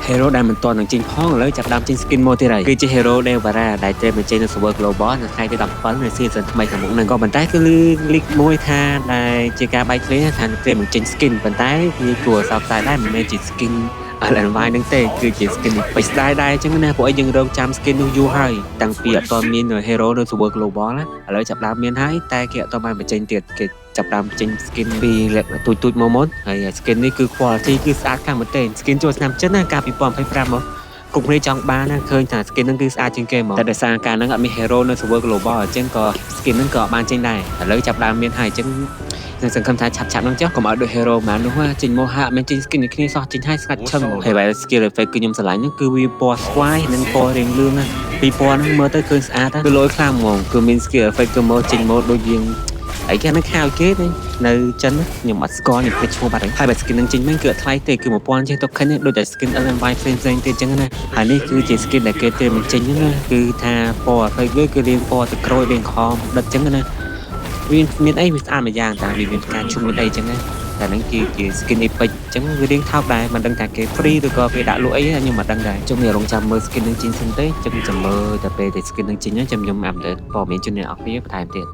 hero ដែលមិនទាន់នឹងចេញផងឥឡូវចាប់ដើមចេញ skin មកទៀតហើយគឺជា hero Delvara ដែលត្រូវបញ្ចេញនៅ server global នៅថ្ងៃទី17នៅ season ថ្មីខាងមុខហ្នឹងក៏ប៉ុន្តែគឺលីកមួយថាដែលជាការបែកធ្លាយថាត្រូវបញ្ចេញ skin ប៉ុន្តែវាគួរសោកស្ដាយដែរមិនមែនជា skin LNY ហ្នឹងទេគឺជា skin បិស្ដាយដែរអញ្ចឹងណាពួកឯងយើងរងចាំ skin នោះយូរហើយតាំងពីអត់ទាន់មាន hero នៅ server global ណាឥឡូវចាប់ដើមមានហើយតែគេអត់ទាន់បានបញ្ចេញទៀតគេចាប់ដើមចេញ skin ពីទូចមកមុនហើយ skin នេះគឺ quality គឺស្អាតខ្លាំងមែនទែន skin ចូលឆ្នាំចិនណាកាលពី2025មកគ្រប់គ្នាចង់បានណាឃើញថា skin ហ្នឹងគឺស្អាតជាងគេមកតែដោយសារការហ្នឹងអត់មាន hero នៅ server global អញ្ចឹងក៏ skin ហ្នឹងក៏អត់បានចេញដែរឥឡូវចាប់ដើមមានហើយអញ្ចឹងសង្ឃឹមថាឆាប់ហ្នឹងចុះកុំឲ្យដូច hero ម៉ាននោះចេញមកហាក់មិនចេញ skin គ្នាសោះចេញហើយស្ងាត់ឈឹងហើយបែរ skill effect គឺខ្ញុំស្រឡាញ់ហ្នឹងគឺវាពណ៌ស្វាយនិងពណ៌រៀងលឿងណាពីពណ៌ហ្នឹងមើលទៅឃើញស្អាតគឺលយខ្លាំងហ្មងគឺមាន skill effect គឺមកចេញមកដូចយើងអីគេហ្នឹងខៅគេនៅចិនខ្ញុំអត់ស្គាល់ខ្ញុំភ្លេចឈ្មោះបាត់ហើយបើ skin ហ្នឹងចេញមិនគឺអត់ថ្លៃទេគឺ1000ជាង token ទេដូចតែ skin LNY ផ្សេងទៀតអញ្ចឹងណាហើយនេះគឺជា skin ដែលគេទេមិនចេញណាគឺថាពណ៌ effect វាគឺរៀងពណ៌ទឹកក្រូចរៀងខំដិតអញ្ចឹងណាវាមានអីវាស្អាតម្យ៉ាងតែវាមានការជុំមានអីអញ្ចឹងណាតែហ្នឹងគឺជា skin epic អញ្ចឹងវារៀងថោកដែរមិនដឹងថាគេ free ឬក៏គេដាក់លក់អីខ្ញុំមិនដឹងដែរជុំមានរងចាំមើល skin ហ្នឹងចេញសិនទេខ្ញុំចាំមើលតែពេលតែ skin ហ្នឹងចេញខ្ញុំអាប់ដេតព័ត៌មានជូនអ្នកនរគ្នាបន្ថែមទៀត